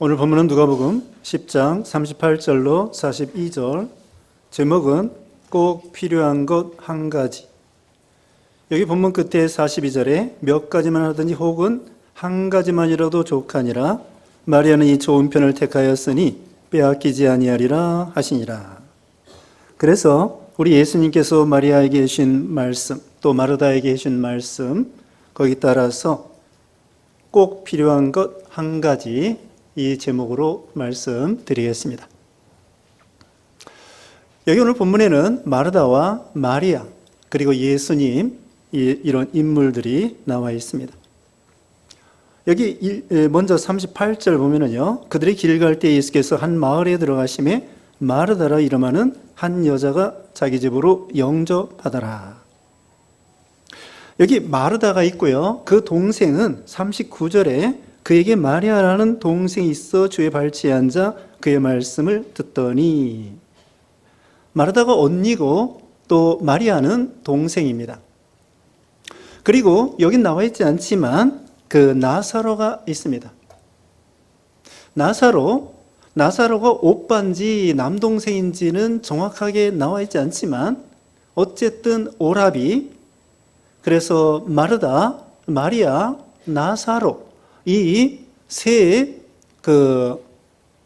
오늘 본문은 누가복음 10장 38절로 42절, 제목은 꼭 필요한 것 한 가지. 여기 본문 끝에 42절에 몇 가지만 하든지 혹은 한 가지만이라도 족하니라 마리아는 이 좋은 편을 택하였으니 빼앗기지 아니하리라 하시니라. 그래서 우리 예수님께서 마리아에게 주신 말씀, 또 마르다에게 주신 말씀, 거기 따라서 꼭 필요한 것 한 가지, 이 제목으로 말씀드리겠습니다. 여기 오늘 본문에는 마르다와 마리아 그리고 예수님 이런 인물들이 나와 있습니다. 여기 먼저 38절 보면은요, 그들이 길 갈 때 예수께서 한 마을에 들어가심에 마르다라 이름하는 한 여자가 자기 집으로 영접하더라. 여기 마르다가 있고요, 그 동생은 39절에 그에게 마리아라는 동생이 있어 주의 발치에 앉아 그의 말씀을 듣더니, 마르다가 언니고 또 마리아는 동생입니다. 그리고 여긴 나와 있지 않지만 그 나사로가 있습니다. 나사로가 오빠인지 남동생인지는 정확하게 나와 있지 않지만 어쨌든 오라비, 그래서 마르다, 마리아, 나사로 이 세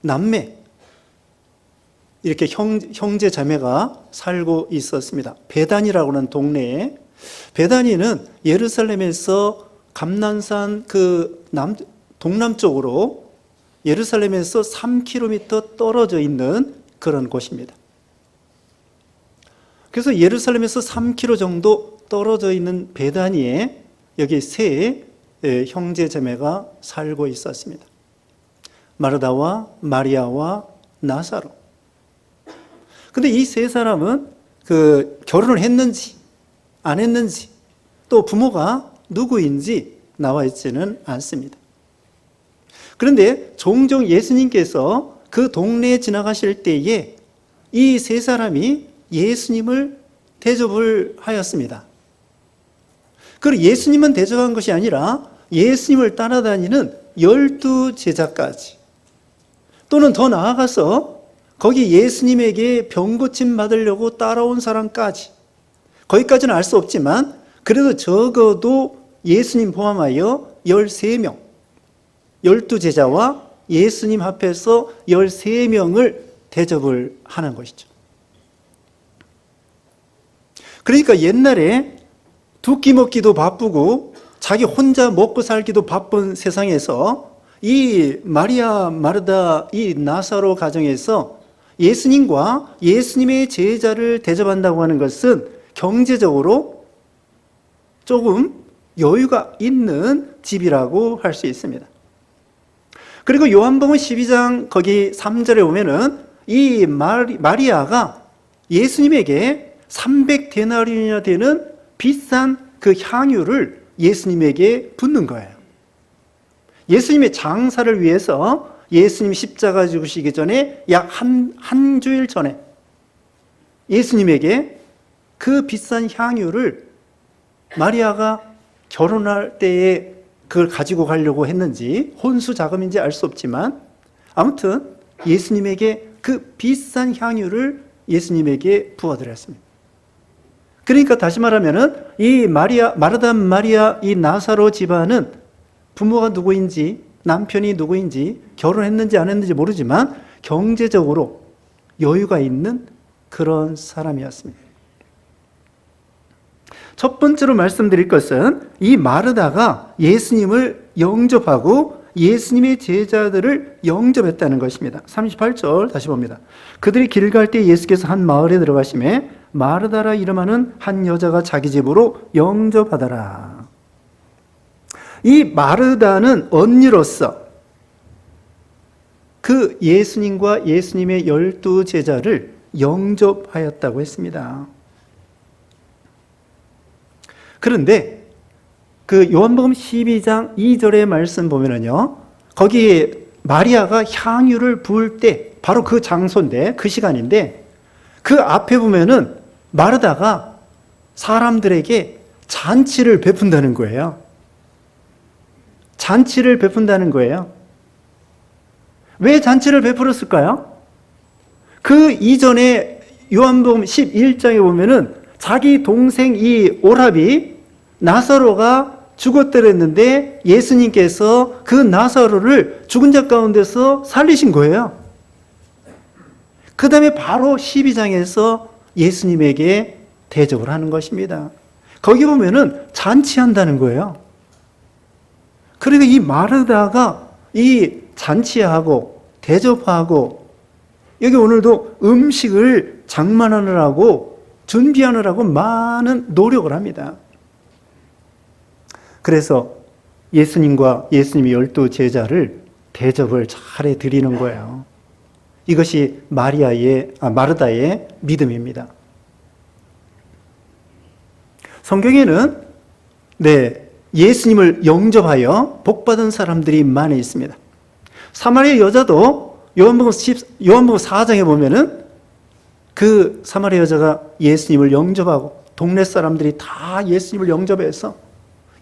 남매, 이렇게 형제 자매가 살고 있었습니다. 베다니라고 하는 동네에, 베다니는 예루살렘에서 감난산 동남쪽으로 예루살렘에서 3km 떨어져 있는 그런 곳입니다. 그래서 예루살렘에서 3km 정도 떨어져 있는 베다니에 여기 세 형제 자매가 살고 있었습니다. 마르다와 마리아와 나사로. 근데 이 세 사람은 결혼을 했는지 안 했는지 또 부모가 누구인지 나와 있지는 않습니다. 그런데 종종 예수님께서 그 동네에 지나가실 때에 이 세 사람이 예수님을 대접을 하였습니다. 그리고 예수님은 대접한 것이 아니라 예수님을 따라다니는 12제자까지, 또는 더 나아가서 거기 예수님에게 병고침 받으려고 따라온 사람까지, 거기까지는 알 수 없지만 그래도 적어도 예수님 포함하여 13명, 12제자와 예수님 앞에서 13명을 대접을 하는 것이죠. 그러니까 옛날에 두 끼 먹기도 바쁘고 자기 혼자 먹고 살기도 바쁜 세상에서 이 마리아, 마르다, 이 나사로 가정에서 예수님과 예수님의 제자를 대접한다고 하는 것은 경제적으로 조금 여유가 있는 집이라고 할 수 있습니다. 그리고 요한복음 12장 거기 3절에 보면은 이 마리아가 예수님에게 300데나리온이나 되는 비싼 그 향유를 예수님에게 붓는 거예요. 예수님의 장사를 위해서 예수님 십자가 죽으시기 전에 약 한 주일 전에 예수님에게 그 비싼 향유를 마리아가 결혼할 때에 그걸 가지고 가려고 했는지 혼수 자금인지 알 수 없지만 아무튼 예수님에게 그 비싼 향유를 예수님에게 부어드렸습니다. 그러니까 다시 말하면은 이 마르다, 마리아, 이 나사로 집안은 부모가 누구인지 남편이 누구인지 결혼했는지 안 했는지 모르지만 경제적으로 여유가 있는 그런 사람이었습니다. 첫 번째로 말씀드릴 것은 이 마르다가 예수님을 영접하고 예수님의 제자들을 영접했다는 것입니다. 38절 다시 봅니다. 그들이 길 갈 때 예수께서 한 마을에 들어가심에 마르다라 이름하는 한 여자가 자기 집으로 영접하더라. 이 마르다는 언니로서 그 예수님과 예수님의 12제자를 영접하였다고 했습니다. 그런데 그 요한복음 12장 2절의 말씀 보면은요, 거기에 마리아가 향유를 부을 때 바로 그 장소인데, 그 시간인데, 그 앞에 보면은 마르다가 사람들에게 잔치를 베푼다는 거예요. 잔치를 베푼다는 거예요. 왜 잔치를 베풀었을까요? 그 이전에 요한복음 11장에 보면은 자기 동생 이 오랍이 나사로가 죽었더랬는데 예수님께서 그 나사로를 죽은 자 가운데서 살리신 거예요. 그 다음에 바로 12장에서 예수님에게 대접을 하는 것입니다. 거기 보면은 잔치한다는 거예요. 그러니까 이 마르다가 이 잔치하고 대접하고 여기 오늘도 음식을 장만하느라고 준비하느라고 많은 노력을 합니다. 그래서 예수님과 예수님의 12 제자를 대접을 잘해 드리는 거예요. 이것이 마르다의 믿음입니다. 성경에는 예수님을 영접하여 복받은 사람들이 많이 있습니다. 사마리아 여자도 요한복음 4장에 보면은 그 사마리아 여자가 예수님을 영접하고 동네 사람들이 다 예수님을 영접해서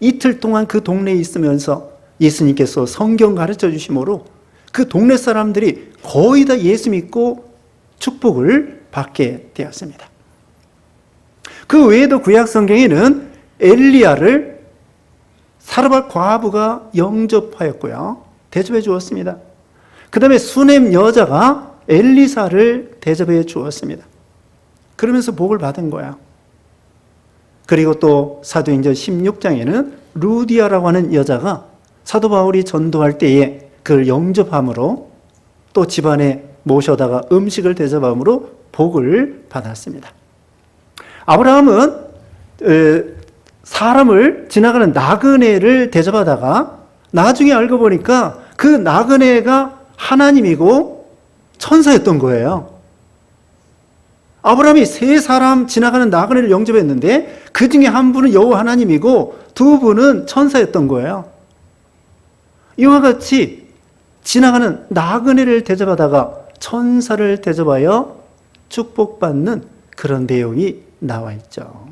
이틀 동안 그 동네에 있으면서 예수님께서 성경 가르쳐 주심으로 그 동네 사람들이 거의 다 예수 믿고 축복을 받게 되었습니다. 그 외에도 구약 성경에는 엘리야를 사르밧 과부가 영접하였고요. 대접해 주었습니다. 그 다음에 수넴 여자가 엘리사를 대접해 주었습니다. 그러면서 복을 받은 거야. 그리고 또 사도행전 16장에는 루디아라고 하는 여자가 사도 바울이 전도할 때에 그를 영접함으로 또 집안에 모셔다가 음식을 대접함으로 복을 받았습니다. 아브라함은 사람을 지나가는 나그네를 대접하다가 나중에 알고 보니까 그 나그네가 하나님이고 천사였던 거예요. 아브라함이 3사람 지나가는 나그네를 영접했는데 그 중에 한 분은 여호와 하나님이고 2분은 천사였던 거예요. 이와 같이 지나가는 나그네를 대접하다가 천사를 대접하여 축복받는 그런 내용이 나와 있죠.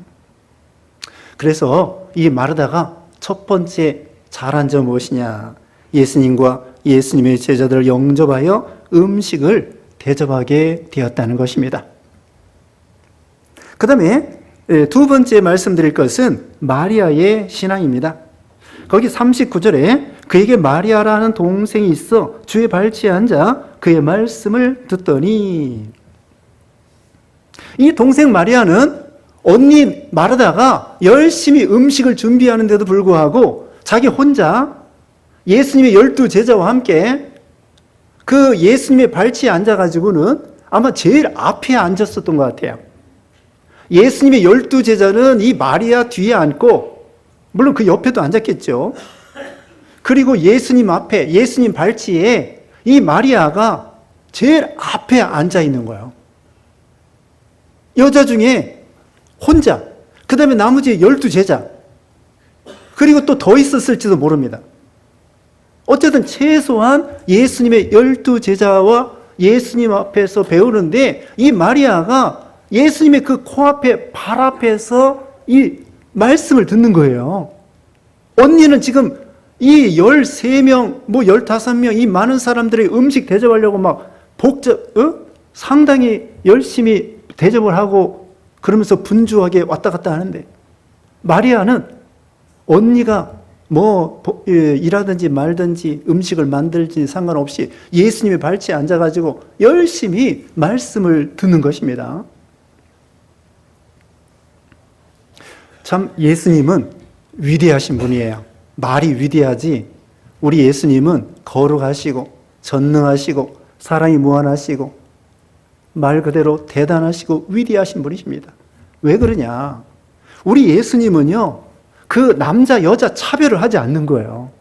그래서 이 마르다가 첫 번째 잘한 점 무엇이냐? 예수님과 예수님의 제자들을 영접하여 음식을 대접하게 되었다는 것입니다. 그 다음에 두 번째 말씀드릴 것은 마리아의 신앙입니다. 거기 39절에 그에게 마리아라는 동생이 있어 주의 발치에 앉아 그의 말씀을 듣더니, 이 동생 마리아는 언니 마르다가 열심히 음식을 준비하는데도 불구하고 자기 혼자 예수님의 12 제자와 함께 그 예수님의 발치에 앉아가지고는 아마 제일 앞에 앉았었던 것 같아요. 예수님의 12 제자는 이 마리아 뒤에 앉고, 물론 그 옆에도 앉았겠죠. 그리고 예수님 앞에, 예수님 발치에 이 마리아가 제일 앞에 앉아 있는 거예요. 여자 중에 혼자, 그 다음에 나머지 12 제자, 그리고 또 더 있었을지도 모릅니다. 어쨌든 최소한 예수님의 12 제자와 예수님 앞에서 배우는데 이 마리아가 예수님의 그 코앞에, 발 앞에서 이 말씀을 듣는 거예요. 언니는 지금 이 13명, 15명 이 많은 사람들의 음식 대접하려고 막 상당히 열심히 대접을 하고 그러면서 분주하게 왔다 갔다 하는데, 마리아는 언니가 일하든지 말든지 음식을 만들지 상관없이 예수님의 발치에 앉아가지고 열심히 말씀을 듣는 것입니다. 참 예수님은 위대하신 분이에요. 말이 위대하지, 우리 예수님은 거룩하시고 전능하시고 사랑이 무한하시고 말 그대로 대단하시고 위대하신 분이십니다. 왜 그러냐? 우리 예수님은요, 그 남자 여자 차별을 하지 않는 거예요.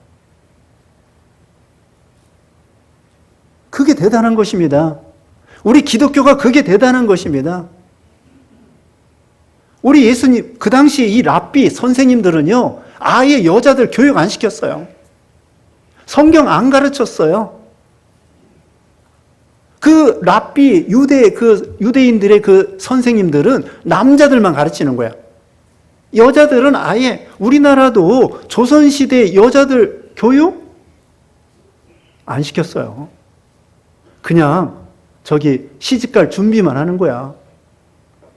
그게 대단한 것입니다. 우리 기독교가 그게 대단한 것입니다. 우리 예수님, 그 당시 이 랍비 선생님들은요, 아예 여자들 교육 안 시켰어요. 성경 안 가르쳤어요. 그 랍비, 유대인들의 그 선생님들은 남자들만 가르치는 거야. 여자들은 아예, 우리나라도 조선시대 여자들 교육 안 시켰어요. 그냥 시집갈 준비만 하는 거야.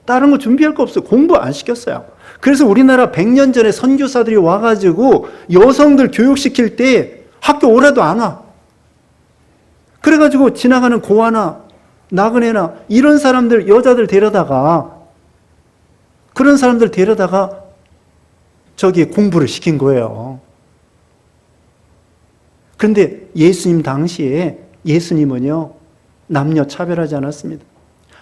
다른 거 준비할 거 없어요. 공부 안 시켰어요. 그래서 우리나라 100년 전에 선교사들이 와가지고 여성들 교육시킬 때 학교 오라도 안 와. 그래가지고 지나가는 고아나 나그네나 이런 사람들, 여자들 데려다가, 그런 사람들 데려다가 공부를 시킨 거예요. 그런데 예수님 당시에 예수님은요, 남녀 차별하지 않았습니다.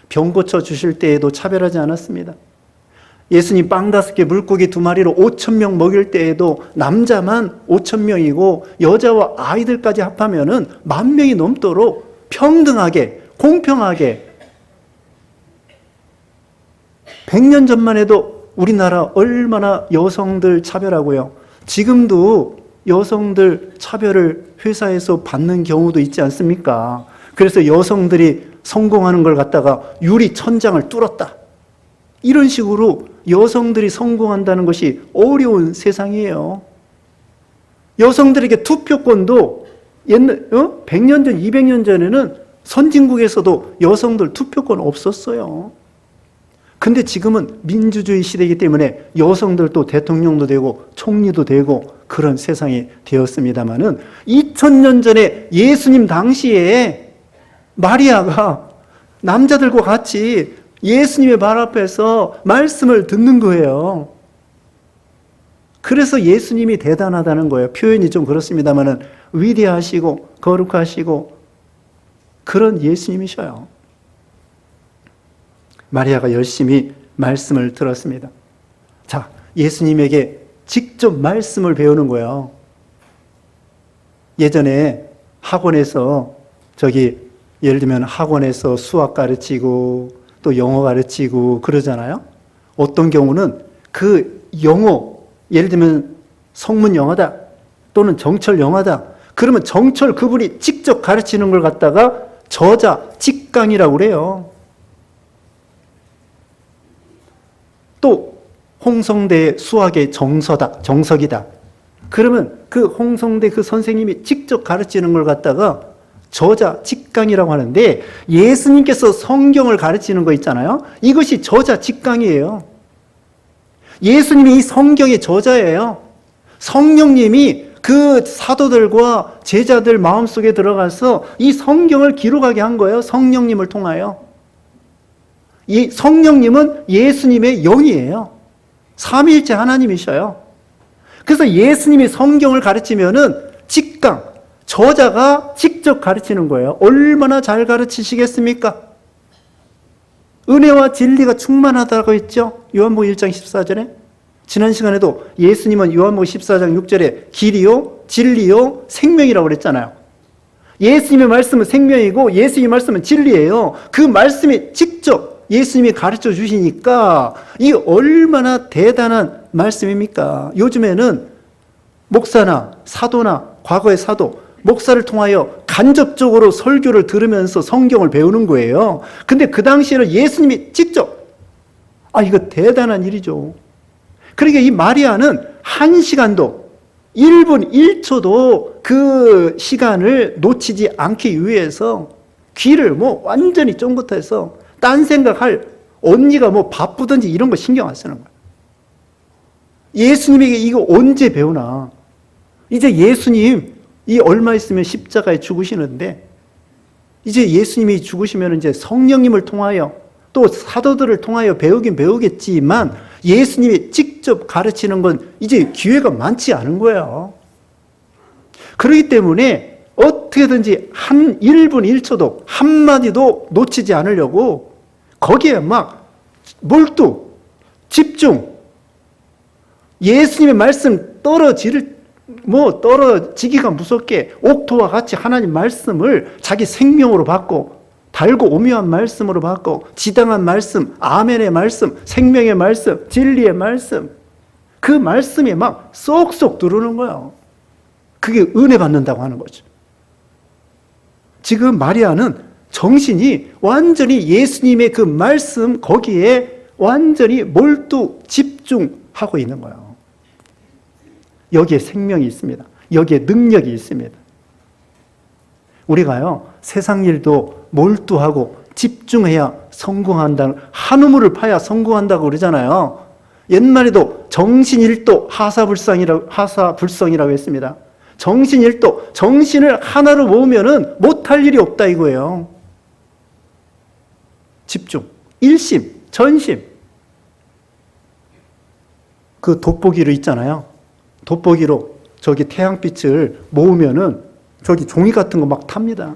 병 고쳐 주실 때에도 차별하지 않았습니다. 예수님 빵 5개, 물고기 2마리로 5,000명 먹일 때에도 남자만 5,000명이고 여자와 아이들까지 합하면은 10,000명이 넘도록 평등하게, 공평하게 100년 전만 해도 우리나라 얼마나 여성들 차별하고요. 지금도 여성들 차별을 회사에서 받는 경우도 있지 않습니까? 그래서 여성들이 성공하는 걸 갖다가 유리 천장을 뚫었다. 이런 식으로 여성들이 성공한다는 것이 어려운 세상이에요. 여성들에게 투표권도 100년 전, 200년 전에는 선진국에서도 여성들 투표권 없었어요. 근데 지금은 민주주의 시대이기 때문에 여성들도 대통령도 되고 총리도 되고 그런 세상이 되었습니다마는 2000년 전에 예수님 당시에 마리아가 남자들과 같이 예수님의 발 앞에서 말씀을 듣는 거예요. 그래서 예수님이 대단하다는 거예요. 표현이 좀 그렇습니다마는 위대하시고 거룩하시고 그런 예수님이셔요. 마리아가 열심히 말씀을 들었습니다. 자, 예수님에게 직접 말씀을 배우는 거예요. 예전에 학원에서 예를 들면 학원에서 수학 가르치고 또 영어 가르치고 그러잖아요. 어떤 경우는 그 영어, 예를 들면 성문 영어다 또는 정철 영어다. 그러면 정철 그분이 직접 가르치는 걸 갖다가 저자 직강이라고 그래요. 또 홍성대 수학의 정석이다. 그러면 그 홍성대 그 선생님이 직접 가르치는 걸 갖다가 저자 직강이라고 하는데 예수님께서 성경을 가르치는 거 있잖아요. 이것이 저자 직강이에요. 예수님이 이 성경의 저자예요. 성령님이 그 사도들과 제자들 마음속에 들어가서 이 성경을 기록하게 한 거예요. 성령님을 통하여. 이 성령님은 예수님의 영이에요. 삼위일체 하나님이셔요. 그래서 예수님이 성경을 가르치면은 직강, 저자가 직접 가르치는 거예요. 얼마나 잘 가르치시겠습니까? 은혜와 진리가 충만하다고 했죠. 요한복음 1장 14절에. 지난 시간에도 예수님은 요한복음 14장 6절에 길이요, 진리요, 생명이라고 그랬잖아요. 예수님의 말씀은 생명이고 예수님의 말씀은 진리예요. 그 말씀이 직접 예수님이 가르쳐 주시니까 이 얼마나 대단한 말씀입니까? 요즘에는 목사나 사도나 과거의 사도, 목사를 통하여 간접적으로 설교를 들으면서 성경을 배우는 거예요. 근데 그 당시에는 예수님이 직접, 이거 대단한 일이죠. 그러니까 이 마리아는 1시간도 1분 1초도 그 시간을 놓치지 않기 위해서 귀를 완전히 쫑긋해서 딴 생각할, 언니가 바쁘든지 이런 거 신경 안 쓰는 거예요. 예수님에게 이거 언제 배우나? 이제 예수님 이 얼마 있으면 십자가에 죽으시는데 이제 예수님이 죽으시면 이제 성령님을 통하여 또 사도들을 통하여 배우긴 배우겠지만 예수님이 직접 가르치는 건 이제 기회가 많지 않은 거예요. 그렇기 때문에 어떻게든지 1분 1초도 한마디도 놓치지 않으려고 거기에 막 몰두 집중, 예수님의 말씀 떨어지기가 무섭게 옥토와 같이 하나님 말씀을 자기 생명으로 받고 달고 오묘한 말씀으로 받고 지당한 말씀, 아멘의 말씀, 생명의 말씀, 진리의 말씀, 그 말씀이 막 쏙쏙 들어오는 거예요. 그게 은혜 받는다고 하는 거죠. 지금 마리아는 정신이 완전히 예수님의 그 말씀 거기에 완전히 몰두 집중하고 있는 거예요. 여기에 생명이 있습니다. 여기에 능력이 있습니다. 우리가요, 세상 일도 몰두하고 집중해야 성공한다는, 한우물을 파야 성공한다고 그러잖아요. 옛말에도 정신일도 하사불성이라고 했습니다. 정신일도, 정신을 하나로 모으면은 못할 일이 없다 이거예요. 집중, 일심, 전심. 그 돋보기로 있잖아요. 돋보기로 저기 태양빛을 모으면은 저기 종이 같은 거 막 탑니다.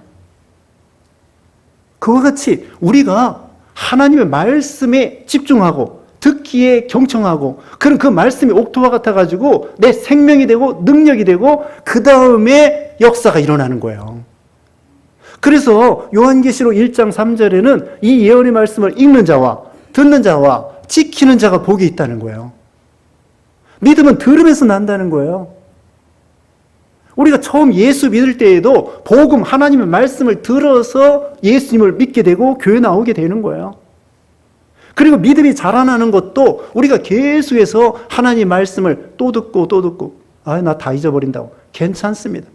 그와 같이 우리가 하나님의 말씀에 집중하고 듣기에 경청하고, 그런 그 말씀이 옥토와 같아가지고 내 생명이 되고 능력이 되고 그 다음에 역사가 일어나는 거예요. 그래서 요한계시록 1장 3절에는 이 예언의 말씀을 읽는 자와 듣는 자와 지키는 자가 복이 있다는 거예요. 믿음은 들음에서 난다는 거예요. 우리가 처음 예수 믿을 때에도 복음, 하나님의 말씀을 들어서 예수님을 믿게 되고 교회 나오게 되는 거예요. 그리고 믿음이 자라나는 것도 우리가 계속해서 하나님의 말씀을 또 듣고 나 다 잊어버린다고. 괜찮습니다.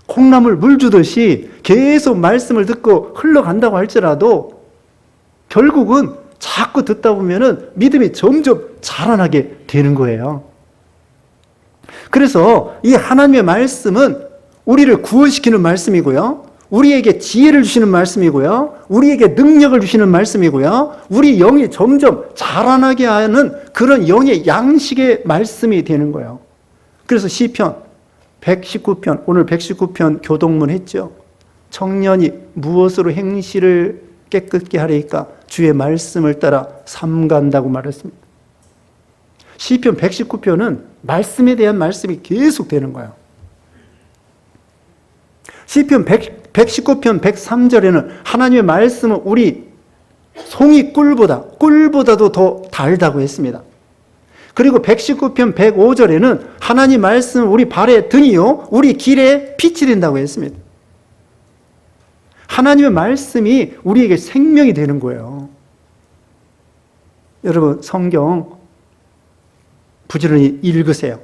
콩나물 물 주듯이 계속 말씀을 듣고 흘러간다고 할지라도 결국은 자꾸 듣다 보면은 믿음이 점점 자라나게 되는 거예요. 그래서 이 하나님의 말씀은 우리를 구원시키는 말씀이고요, 우리에게 지혜를 주시는 말씀이고요, 우리에게 능력을 주시는 말씀이고요, 우리 영이 점점 자라나게 하는 그런 영의 양식의 말씀이 되는 거예요. 그래서 시편 119편, 오늘 119편 교동문 했죠. 청년이 무엇으로 행실을 깨끗게 하리까? 주의 말씀을 따라 삼간다고 말했습니다. 시편 119편은 말씀에 대한 말씀이 계속 되는 거예요. 시편 119편 103절에는 하나님의 말씀은 우리 송이 꿀보다도 더 달다고 했습니다. 그리고 119편 105절에는 하나님 말씀은 우리 발의 등이요 우리 길에 빛이 된다고 했습니다. 하나님의 말씀이 우리에게 생명이 되는 거예요. 여러분, 성경 부지런히 읽으세요.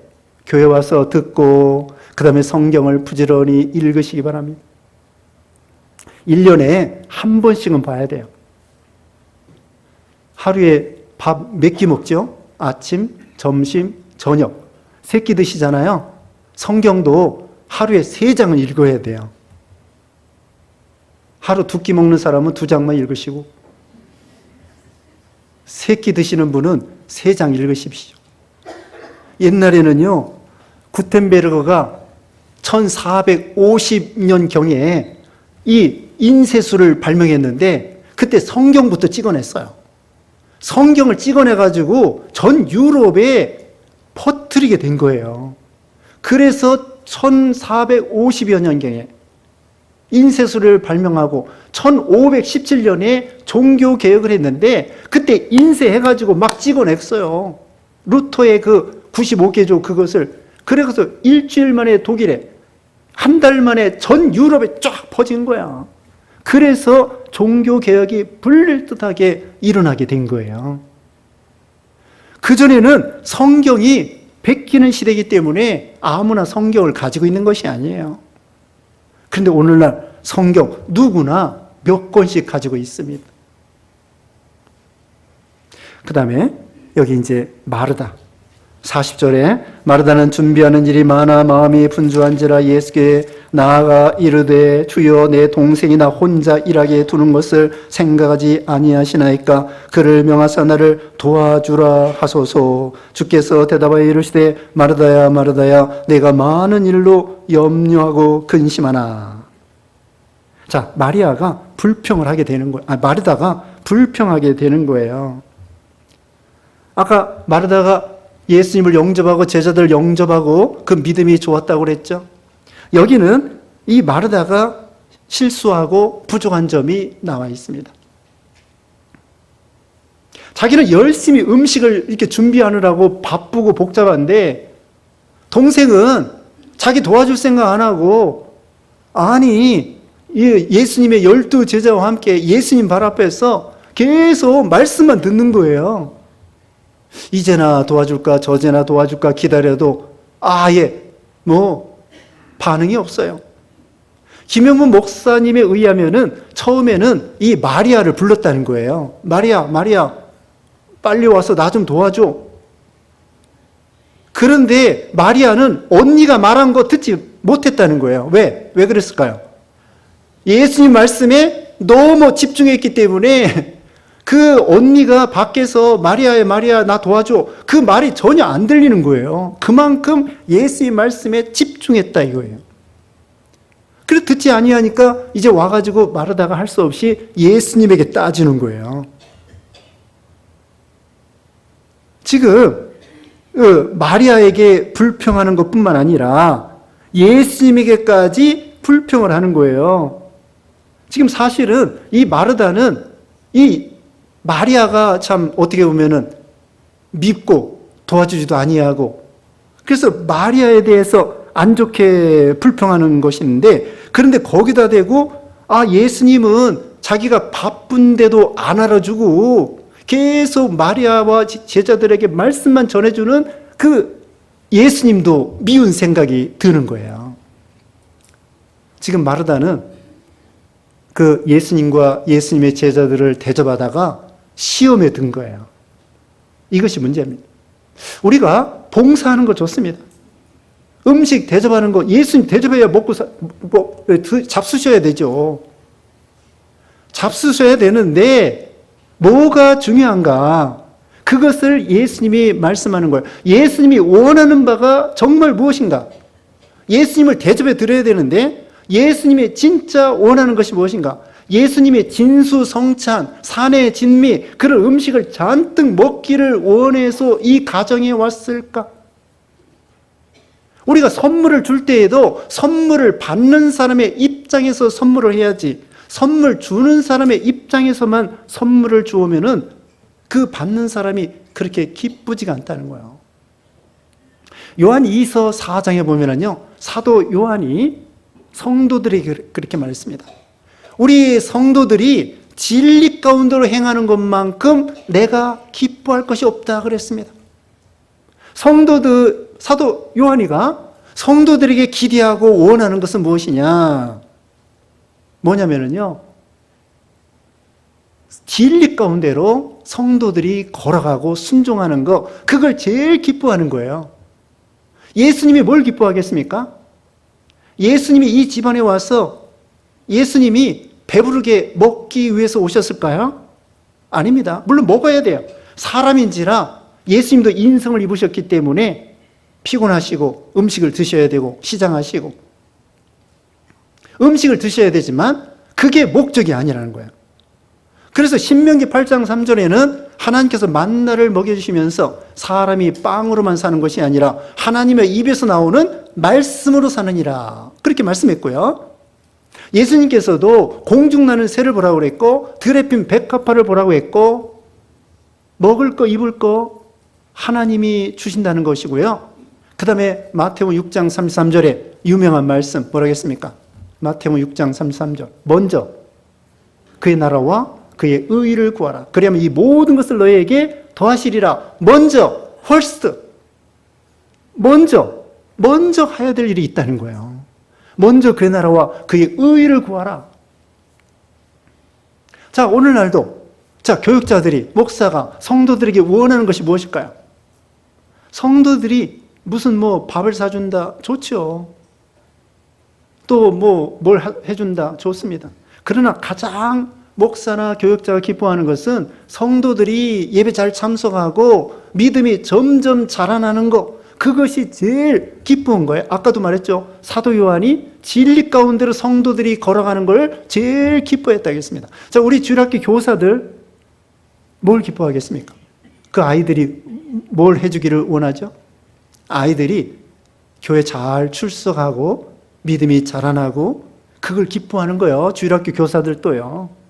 교회 와서 듣고 그 다음에 성경을 부지런히 읽으시기 바랍니다. 1년에 한 번씩은 봐야 돼요. 하루에 밥 몇 끼 먹죠? 아침, 점심, 저녁. 3끼 드시잖아요. 성경도 하루에 3장을 읽어야 돼요. 하루 2끼 먹는 사람은 2장만 읽으시고, 3끼 드시는 분은 3장 읽으십시오. 옛날에는요, 구텐베르그가 1450년경에 이 인쇄술을 발명했는데 그때 성경부터 찍어냈어요. 성경을 찍어내가지고 전 유럽에 퍼뜨리게 된 거예요. 그래서 1450여 년경에 인쇄술을 발명하고 1517년에 종교개혁을 했는데 그때 인쇄해가지고 막 찍어냈어요. 루터의 그 95개조 그것을. 그래서 일주일 만에 독일에, 한 달 만에 전 유럽에 쫙 퍼진 거야. 그래서 종교개혁이 불릴듯하게 일어나게 된 거예요. 그전에는 성경이 베끼는 시대이기 때문에 아무나 성경을 가지고 있는 것이 아니에요. 그런데 오늘날 성경 누구나 몇 권씩 가지고 있습니다. 그 다음에 여기 이제 마르다. 40절에 마르다는 준비하는 일이 많아 마음이 분주한지라 예수께 나아가 이르되 주여 내 동생이 나 혼자 일하게 두는 것을 생각하지 아니하시나이까? 그를 명하사 나를 도와주라 하소서. 주께서 대답하여 이르시되 마르다야 마르다야 내가 많은 일로 염려하고 근심하나. 자, 마리아가 불평을 하게 되는 거예요. 마르다가 불평하게 되는 거예요. 아까 마르다가 예수님을 영접하고 제자들을 영접하고 그 믿음이 좋았다고 그랬죠. 여기는 이 마르다가 실수하고 부족한 점이 나와 있습니다. 자기는 열심히 음식을 이렇게 준비하느라고 바쁘고 복잡한데 동생은 자기 도와줄 생각 안 하고, 아니 예수님의 12 제자와 함께 예수님 발 앞에서 계속 말씀만 듣는 거예요. 이제나 도와줄까 저제나 도와줄까 기다려도 아예 반응이 없어요. 김영문 목사님에 의하면은 처음에는 이 마리아를 불렀다는 거예요. 마리아, 마리아, 빨리 와서 나 좀 도와줘. 그런데 마리아는 언니가 말한 거 듣지 못했다는 거예요. 왜? 왜 그랬을까요? 예수님 말씀에 너무 집중했기 때문에 그 언니가 밖에서 마리아야, 마리아, 나 도와줘. 그 말이 전혀 안 들리는 거예요. 그만큼 예수님 말씀에 집중했다 이거예요. 그래서 듣지 아니하니까 이제 와가지고 말하다가 할 수 없이 예수님에게 따지는 거예요. 지금 마리아에게 불평하는 것뿐만 아니라 예수님에게까지 불평을 하는 거예요. 지금 사실은 이 마르다는 이 마리아가 참 어떻게 보면은 밉고 도와주지도 아니하고 그래서 마리아에 대해서 안 좋게 불평하는 것인데 그런데 거기다 대고 예수님은 자기가 바쁜데도 안 알아주고 계속 마리아와 제자들에게 말씀만 전해주는 그 예수님도 미운 생각이 드는 거예요. 지금 마르다는 그 예수님과 예수님의 제자들을 대접하다가 시험에 든 거예요. 이것이 문제입니다. 우리가 봉사하는 거 좋습니다. 음식 대접하는 거 예수님 대접해야 먹고 잡수셔야 되죠. 잡수셔야 되는데 뭐가 중요한가? 그것을 예수님이 말씀하는 거예요. 예수님이 원하는 바가 정말 무엇인가? 예수님을 대접해 드려야 되는데 예수님이 진짜 원하는 것이 무엇인가? 예수님의 진수성찬, 산의 진미, 그런 음식을 잔뜩 먹기를 원해서 이 가정에 왔을까? 우리가 선물을 줄 때에도 선물을 받는 사람의 입장에서 선물을 해야지 선물 주는 사람의 입장에서만 선물을 주오면은 그 받는 사람이 그렇게 기쁘지가 않다는 거예요. 요한 2서 4장에 보면은요, 사도 요한이 성도들에게 그렇게 말했습니다. 우리 성도들이 진리 가운데로 행하는 것만큼 내가 기뻐할 것이 없다 그랬습니다. 사도 요한이가 성도들에게 기대하고 원하는 것은 무엇이냐? 뭐냐면요, 진리 가운데로 성도들이 걸어가고 순종하는 거, 그걸 제일 기뻐하는 거예요. 예수님이 뭘 기뻐하겠습니까? 예수님이 이 집안에 와서 예수님이 배부르게 먹기 위해서 오셨을까요? 아닙니다. 물론 먹어야 돼요. 사람인지라 예수님도 인성을 입으셨기 때문에 피곤하시고 음식을 드셔야 되고 시장하시고 음식을 드셔야 되지만 그게 목적이 아니라는 거예요. 그래서 신명기 8장 3절에는 하나님께서 만나를 먹여주시면서 사람이 빵으로만 사는 것이 아니라 하나님의 입에서 나오는 말씀으로 사느니라 그렇게 말씀했고요. 예수님께서도 공중나는 새를 보라고 그랬고 들에 핀 백합화를 보라고 했고 먹을 거 입을 거 하나님이 주신다는 것이고요. 그 다음에 마태복음 6장 33절에 유명한 말씀 뭐라고 했습니까? 마태복음 6장 33절 먼저 그의 나라와 그의 의의를 구하라. 그리하면 이 모든 것을 너희에게 더하시리라. 먼저 first 먼저 해야 될 일이 있다는 거예요. 먼저 그의 나라와 그의 의의를 구하라. 자, 오늘날도 교육자들이 목사가 성도들에게 원하는 것이 무엇일까요? 성도들이 무슨 밥을 사준다 좋죠. 또 뭘 해준다 좋습니다. 그러나 가장 목사나 교육자가 기뻐하는 것은 성도들이 예배 잘 참석하고 믿음이 점점 자라나는 것, 그것이 제일 기쁜 거예요. 아까도 말했죠. 사도 요한이 진리 가운데로 성도들이 걸어가는 걸 제일 기뻐했다고 했습니다. 자, 우리 주일학교 교사들 뭘 기뻐하겠습니까? 그 아이들이 뭘 해주기를 원하죠? 아이들이 교회 잘 출석하고 믿음이 자라나고 그걸 기뻐하는 거예요. 주일학교 교사들도요.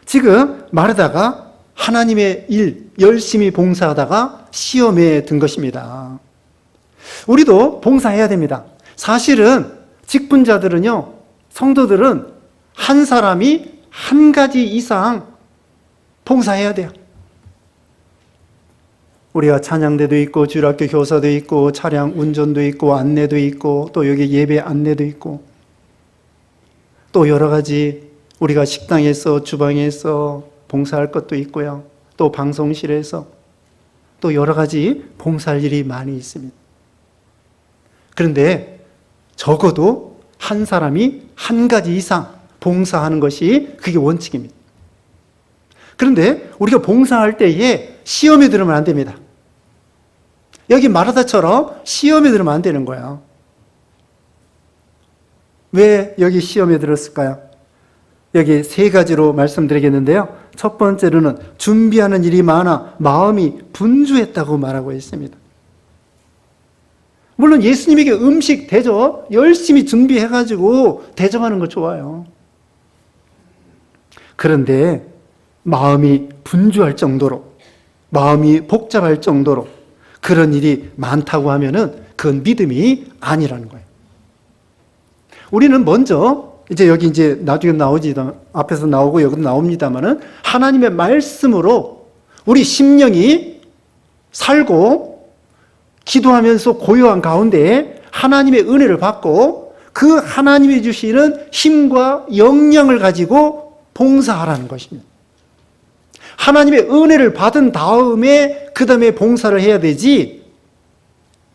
지금 마르다가 하나님의 일 열심히 봉사하다가 시험에 든 것입니다. 우리도 봉사해야 됩니다. 사실은 직분자들은요, 성도들은 한 사람이 한 가지 이상 봉사해야 돼요. 우리가 찬양대도 있고 주일학교 교사도 있고 차량 운전도 있고 안내도 있고 또 여기 예배 안내도 있고 또 여러 가지 우리가 식당에서 주방에서 봉사할 것도 있고요. 또 방송실에서 또 여러 가지 봉사할 일이 많이 있습니다. 그런데 적어도 한 사람이 한 가지 이상 봉사하는 것이 그게 원칙입니다. 그런데 우리가 봉사할 때에 시험에 들으면 안 됩니다. 여기 마르다처럼 시험에 들으면 안 되는 거예요. 왜 여기 시험에 들었을까요? 여기 세 가지로 말씀드리겠는데요. 첫 번째로는 준비하는 일이 많아 마음이 분주했다고 말하고 있습니다. 물론 예수님에게 음식 대접 열심히 준비해가지고 대접하는 거 좋아요. 그런데 마음이 분주할 정도로, 마음이 복잡할 정도로 그런 일이 많다고 하면은 그건 믿음이 아니라는 거예요. 우리는 먼저 이제 여기 이제 나중에 나오지, 앞에서 나오고 여기도 나옵니다만은 하나님의 말씀으로 우리 심령이 살고 기도하면서 고요한 가운데 하나님의 은혜를 받고 그 하나님이 주시는 힘과 역량을 가지고 봉사하라는 것입니다. 하나님의 은혜를 받은 다음에 그 다음에 봉사를 해야 되지,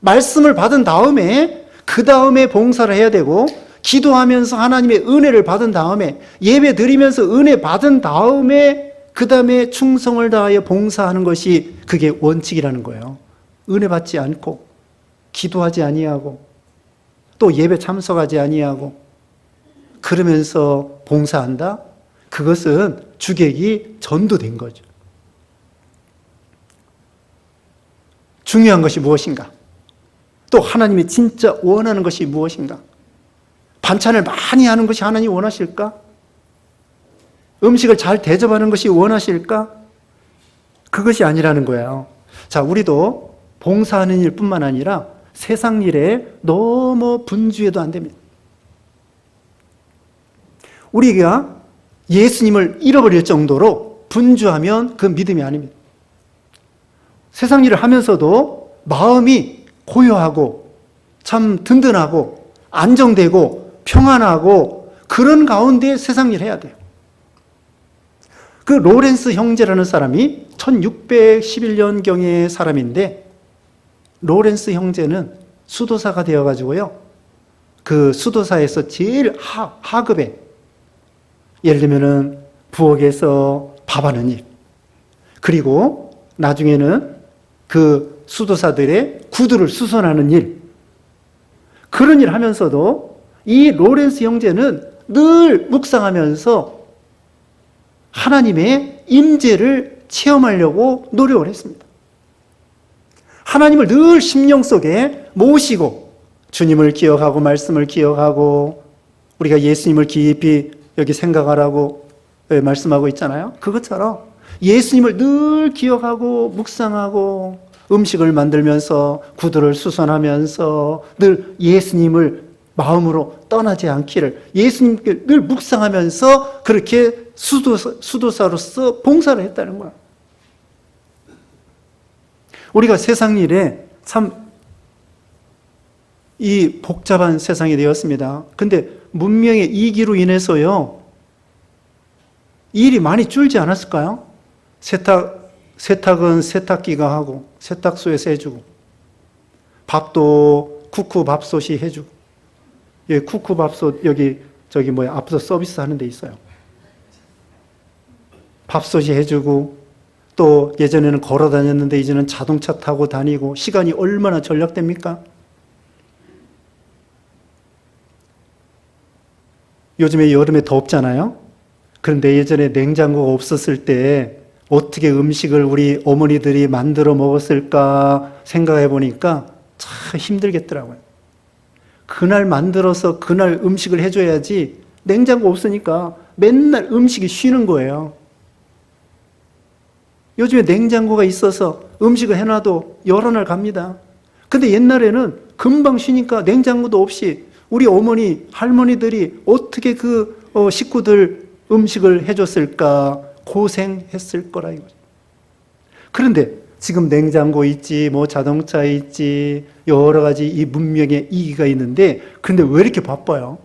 말씀을 받은 다음에 그 다음에 봉사를 해야 되고, 기도하면서 하나님의 은혜를 받은 다음에 예배 드리면서 은혜 받은 다음에 그 다음에 충성을 다하여 봉사하는 것이 그게 원칙이라는 거예요. 은혜 받지 않고 기도하지 아니하고 또 예배 참석하지 아니하고 그러면서 봉사한다? 그것은 주객이 전도된 거죠. 중요한 것이 무엇인가? 또 하나님이 진짜 원하는 것이 무엇인가? 반찬을 많이 하는 것이 하나님이 원하실까? 음식을 잘 대접하는 것이 원하실까? 그것이 아니라는 거예요. 자, 우리도 봉사하는 일뿐만 아니라 세상 일에 너무 분주해도 안 됩니다. 우리가 예수님을 잃어버릴 정도로 분주하면 그 믿음이 아닙니다. 세상 일을 하면서도 마음이 고요하고 참 든든하고 안정되고 평안하고 그런 가운데 세상 일 해야 돼요. 그 로렌스 형제라는 사람이 1611년경의 사람인데, 로렌스 형제는 수도사가 되어가지고요, 그 수도사에서 제일 하급에, 예를 들면은 부엌에서 밥하는 일, 그리고 나중에는 그 수도사들의 구두를 수선하는 일, 그런 일 하면서도 이 로렌스 형제는 늘 묵상하면서 하나님의 임재를 체험하려고 노력을 했습니다. 하나님을 늘 심령 속에 모시고 주님을 기억하고 말씀을 기억하고 우리가 예수님을 깊이 여기 생각하라고 말씀하고 있잖아요. 그것처럼 예수님을 늘 기억하고 묵상하고 음식을 만들면서 구두를 수선하면서 늘 예수님을 마음으로 떠나지 않기를, 예수님께 늘 묵상하면서 그렇게 수도사로서 봉사를 했다는 거야. 우리가 세상 일에 참 이 복잡한 세상이 되었습니다. 근데 문명의 이기로 인해서요, 일이 많이 줄지 않았을까요? 세탁은 세탁기가 하고 세탁소에서 해주고, 밥도 쿠쿠 밥솥이 해주고, 예, 쿠쿠 밥솥 여기 앞서 서비스 하는 데 있어요. 밥솥이 해주고, 또 예전에는 걸어 다녔는데 이제는 자동차 타고 다니고, 시간이 얼마나 절약됩니까? 요즘에 여름에 덥잖아요. 그런데 예전에 냉장고가 없었을 때 어떻게 음식을 우리 어머니들이 만들어 먹었을까 생각해 보니까 참 힘들겠더라고요. 그날 만들어서 그날 음식을 해줘야지 냉장고 없으니까 맨날 음식이 쉬는 거예요. 요즘에 냉장고가 있어서 음식을 해놔도 여러 날 갑니다. 근데 옛날에는 금방 쉬니까 냉장고도 없이 우리 어머니, 할머니들이 어떻게 그 식구들 음식을 해줬을까, 고생했을 거라 이거죠. 그런데 지금 냉장고 있지, 뭐 자동차 있지, 여러 가지 이 문명의 이기가 있는데, 근데 왜 이렇게 바빠요?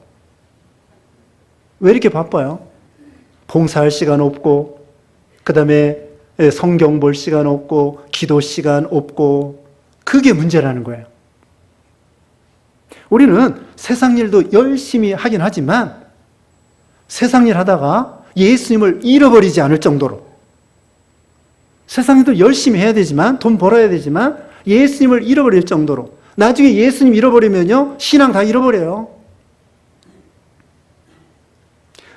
왜 이렇게 바빠요? 봉사할 시간 없고, 그 다음에 성경 볼 시간 없고, 기도 시간 없고, 그게 문제라는 거예요. 우리는 세상 일도 열심히 하긴 하지만 세상 일 하다가 예수님을 잃어버리지 않을 정도로, 세상 일도 열심히 해야 되지만, 돈 벌어야 되지만 예수님을 잃어버릴 정도로, 나중에 예수님 잃어버리면요, 신앙 다 잃어버려요.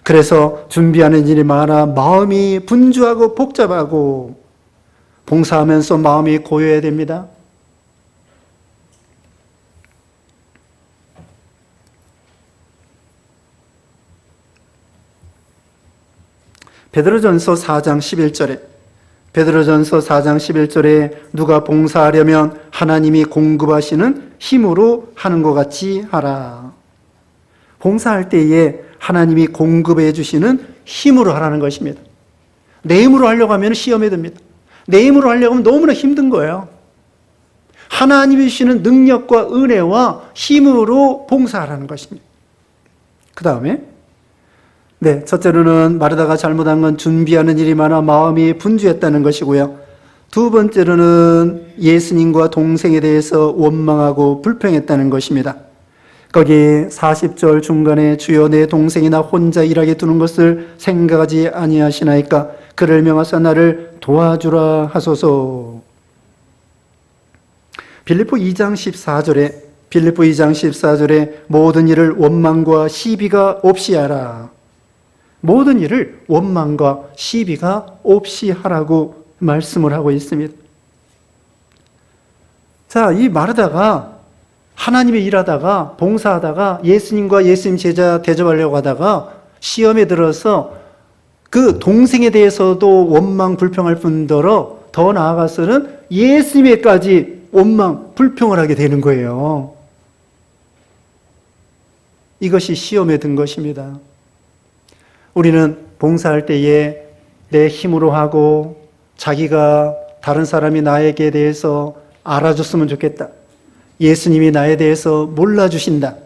그래서 준비하는 일이 많아 마음이 분주하고 복잡하고, 봉사하면서 마음이 고요해야 됩니다. 베드로전서 4장 11절에 베드로전서 4장 11절에 누가 봉사하려면 하나님이 공급하시는 힘으로 하는 것 같이 하라. 봉사할 때에 하나님이 공급해 주시는 힘으로 하라는 것입니다. 내 힘으로 하려고 하면 시험에 듭니다. 내 힘으로 하려고 하면 너무나 힘든 거예요. 하나님이 주시는 능력과 은혜와 힘으로 봉사하라는 것입니다. 그 다음에 첫째로는 마르다가 잘못한 건 준비하는 일이 많아 마음이 분주했다는 것이고요. 두 번째로는 예수님과 동생에 대해서 원망하고 불평했다는 것입니다. 거기 40절 중간에 주여 내 동생이 나 혼자 일하게 두는 것을 생각하지 아니하시나이까 그를 명하사 나를 도와주라 하소서. 빌립보 2장 14절에 모든 일을 원망과 시비가 없이 하라. 모든 일을 원망과 시비가 없이 하라고 말씀을 하고 있습니다. 자, 이 마르다가 하나님의 일하다가 봉사하다가 예수님과 예수님 제자 대접하려고 하다가 시험에 들어서 그 동생에 대해서도 원망 불평할 뿐더러 더 나아가서는 예수님에까지 원망 불평을 하게 되는 거예요. 이것이 시험에 든 것입니다. 우리는 봉사할 때에 내 힘으로 하고 자기가 다른 사람이 나에게 대해서 알아줬으면 좋겠다. 예수님이 나에 대해서 몰라주신다.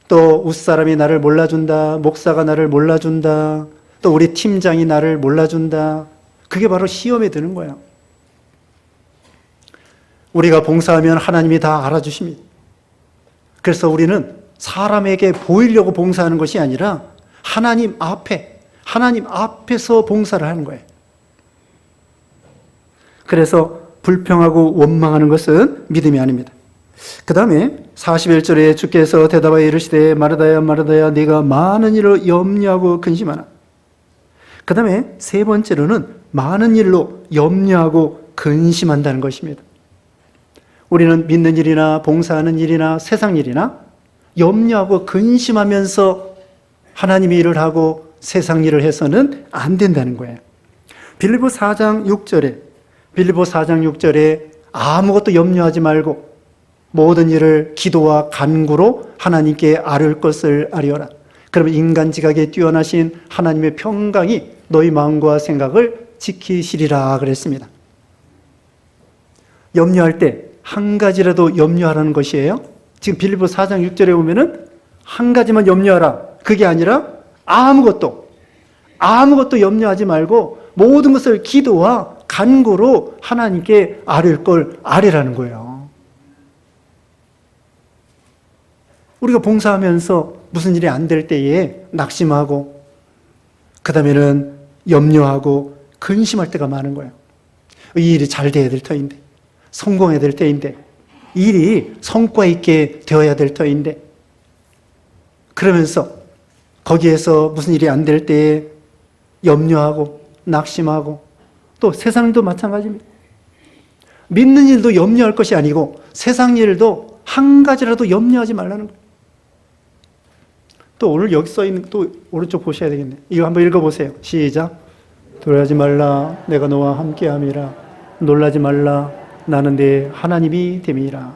또 웃사람이 나를 몰라준다. 목사가 나를 몰라준다. 또 우리 팀장이 나를 몰라준다. 그게 바로 시험에 드는 거예요. 우리가 봉사하면 하나님이 다 알아주십니다. 그래서 우리는 사람에게 보이려고 봉사하는 것이 아니라 하나님 앞에서 봉사를 하는 거예요. 그래서 불평하고 원망하는 것은 믿음이 아닙니다. 그 다음에 41절에 주께서 대답하여 이르시되 마르다야 마르다야 네가 많은 일로 염려하고 근심하나. 그 다음에 세 번째로는 많은 일로 염려하고 근심한다는 것입니다. 우리는 믿는 일이나 봉사하는 일이나 세상 일이나 염려하고 근심하면서 하나님의 일을 하고 세상 일을 해서는 안 된다는 거예요. 빌립보 4장 6절에 아무것도 염려하지 말고 모든 일을 기도와 간구로 하나님께 아뢰을 것을 아뢰어라. 그러면 인간 지각에 뛰어나신 하나님의 평강이 너희 마음과 생각을 지키시리라 그랬습니다. 염려할 때 한 가지라도 염려하라는 것이에요. 지금 빌립보 4장 6절에 보면은 한 가지만 염려하라. 그게 아니라 아무것도 염려하지 말고 모든 것을 기도와 간구로 하나님께 아뢰을 걸 아뢰라는 거예요. 우리가 봉사하면서 무슨 일이 안 될 때에 낙심하고 그 다음에는 염려하고 근심할 때가 많은 거예요. 이 일이 잘 돼야 될 터인데, 성공해야 될 때인데, 일이 성과 있게 되어야 될 터인데, 그러면서 거기에서 무슨 일이 안 될 때에 염려하고 낙심하고, 또 세상도 마찬가지입니다. 믿는 일도 염려할 것이 아니고 세상 일도 한 가지라도 염려하지 말라는 거예요. 또 오늘 여기 써 있는 또 오른쪽 보셔야 되겠네. 이거 한번 읽어보세요. 시작. 두려워하지 말라. 내가 너와 함께함이라. 놀라지 말라. 나는 내 하나님이 됨이라.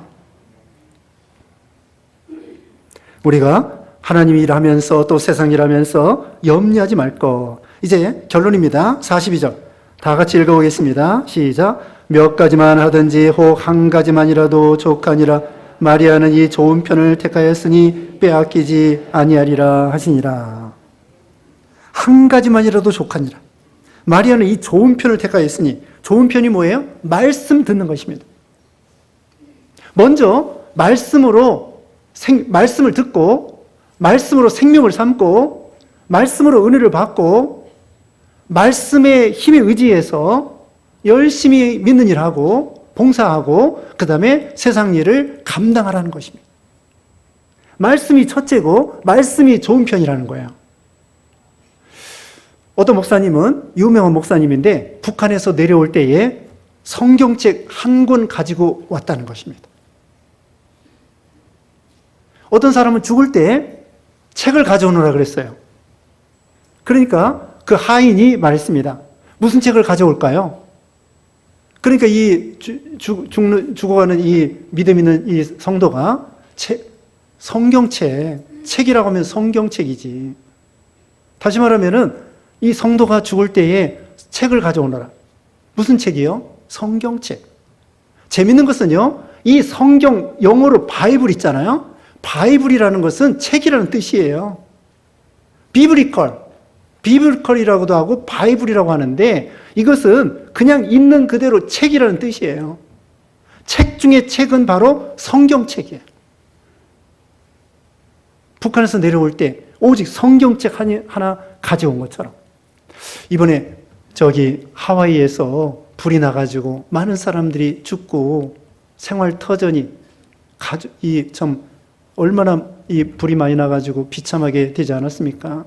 우리가 하나님 일하면서 또 세상 일하면서 염려하지 말 것. 이제 결론입니다. 42절. 다 같이 읽어보겠습니다. 시작. 몇 가지만 하든지 혹 한 가지만이라도 족하니라. 마리아는 이 좋은 편을 택하였으니 빼앗기지 아니하리라 하시니라. 한 가지만이라도 족하니라. 마리아는 이 좋은 편을 택하였으니, 좋은 편이 뭐예요? 말씀 듣는 것입니다. 먼저 말씀을 듣고 말씀으로 생명을 삼고 말씀으로 은혜를 받고 말씀의 힘에 의지해서 열심히 믿는 일을 하고 봉사하고 그 다음에 세상 일을 감당하라는 것입니다. 말씀이 첫째고 말씀이 좋은 편이라는 거예요. 어떤 목사님은, 유명한 목사님인데 북한에서 내려올 때에 성경책 한 권 가지고 왔다는 것입니다. 어떤 사람은 죽을 때 책을 가져오느라 그랬어요. 그러니까 그 하인이 말했습니다. 무슨 책을 가져올까요? 그러니까 이 죽어가는 이 믿음 있는 이 성도가 책이라고 하면 성경책이지. 다시 말하면은 이 성도가 죽을 때에 책을 가져오너라. 무슨 책이요? 성경책. 재밌는 것은요, 이 성경, 영어로 바이블 있잖아요. 바이블이라는 것은 책이라는 뜻이에요. 비블컬이라고도 하고 바이블이라고 하는데 이것은 그냥 있는 그대로 책이라는 뜻이에요. 책 중에 책은 바로 성경책이에요. 북한에서 내려올 때 오직 성경책 하나 가져온 것처럼 이번에 저기 하와이에서 불이 나가지고 많은 사람들이 죽고 생활 터전이 얼마나 이 불이 많이 나가지고 비참하게 되지 않았습니까?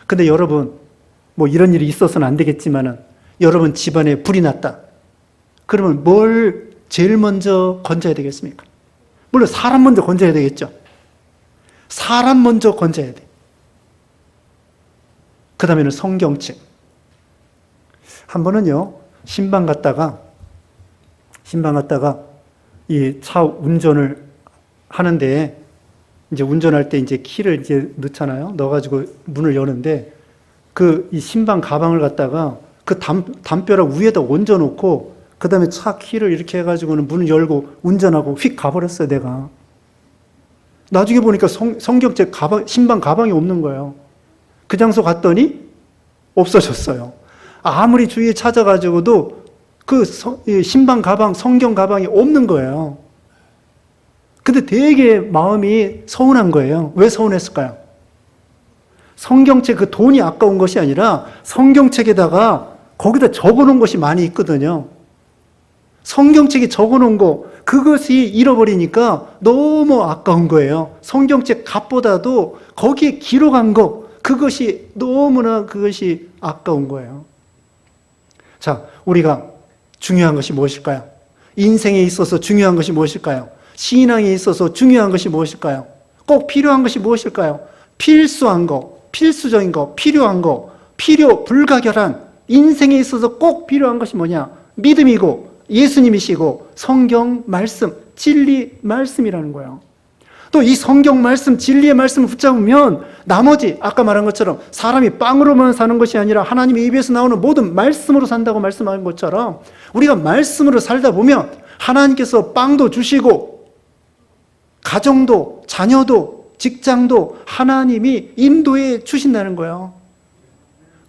근데 여러분, 뭐 이런 일이 있어서는 안 되겠지만은 여러분 집안에 불이 났다. 그러면 뭘 제일 먼저 건져야 되겠습니까? 물론 사람 먼저 건져야 되겠죠. 사람 먼저 건져야 돼. 그 다음에는 성경책. 한 번은요, 신방 갔다가 이 차 운전을 하는데 이제 운전할 때 이제 키를 이제 넣잖아요. 넣어가지고 문을 여는데 이 신방 가방을 갖다가 그 담벼락 위에다 얹어놓고 그 다음에 차 키를 이렇게 해가지고는 문을 열고 운전하고 휙 가버렸어요, 내가. 나중에 보니까 성경책 신방 가방이 없는 거예요. 그 장소 갔더니 없어졌어요. 아무리 주위에 찾아가지고도 그 신방 가방, 성경 가방이 없는 거예요. 근데 되게 마음이 서운한 거예요. 왜 서운했을까요? 성경책 그 돈이 아까운 것이 아니라 성경책에다가 거기다 적어놓은 것이 많이 있거든요. 성경책에 적어놓은 거 그것이 잃어버리니까 너무 아까운 거예요. 성경책 값보다도 거기에 기록한 거 그것이 너무나 그것이 아까운 거예요. 자, 우리가 중요한 것이 무엇일까요? 인생에 있어서 중요한 것이 무엇일까요? 신앙에 있어서 중요한 것이 무엇일까요? 꼭 필요한 것이 무엇일까요? 필수한 거, 필수적인 거, 필요한 거, 불가결한 인생에 있어서 꼭 필요한 것이 뭐냐? 믿음이고 예수님이시고 성경 말씀, 진리 말씀이라는 거예요. 또 이 성경 말씀, 진리의 말씀을 붙잡으면 나머지 아까 말한 것처럼 사람이 빵으로만 사는 것이 아니라 하나님의 입에서 나오는 모든 말씀으로 산다고 말씀한 것처럼 우리가 말씀으로 살다 보면 하나님께서 빵도 주시고 가정도, 자녀도, 직장도 하나님이 인도해 주신다는 거예요.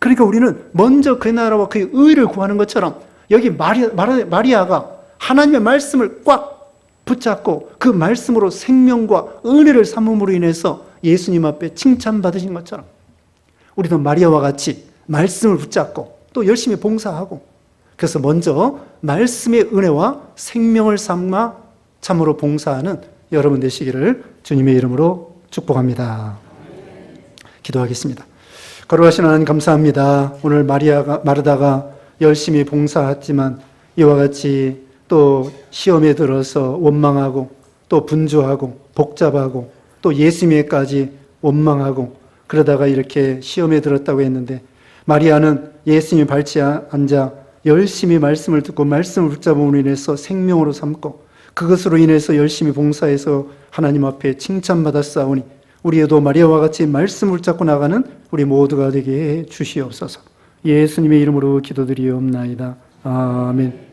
그러니까 우리는 먼저 그 나라와 그의 의를 구하는 것처럼 여기 마리아가 하나님의 말씀을 꽉 붙잡고 그 말씀으로 생명과 은혜를 삼음으로 인해서 예수님 앞에 칭찬받으신 것처럼 우리도 마리아와 같이 말씀을 붙잡고 또 열심히 봉사하고 그래서 먼저 말씀의 은혜와 생명을 삼아 참으로 봉사하는 여러분 되시기를 주님의 이름으로 축복합니다. 기도하겠습니다. 거룩하신 하나님 감사합니다. 오늘 마르다가 열심히 봉사했지만 이와 같이 또 시험에 들어서 원망하고 또 분주하고 복잡하고 또 예수님에까지 원망하고 그러다가 이렇게 시험에 들었다고 했는데 마리아는 예수님이 발치에 앉아 열심히 말씀을 듣고 말씀을 붙잡음으로 인해서 생명으로 삼고 그것으로 인해서 열심히 봉사해서 하나님 앞에 칭찬받았사오니 우리에도 마리아와 같이 말씀을 붙잡고 나가는 우리 모두가 되게 해 주시옵소서. 예수님의 이름으로 기도드리옵나이다. 아멘.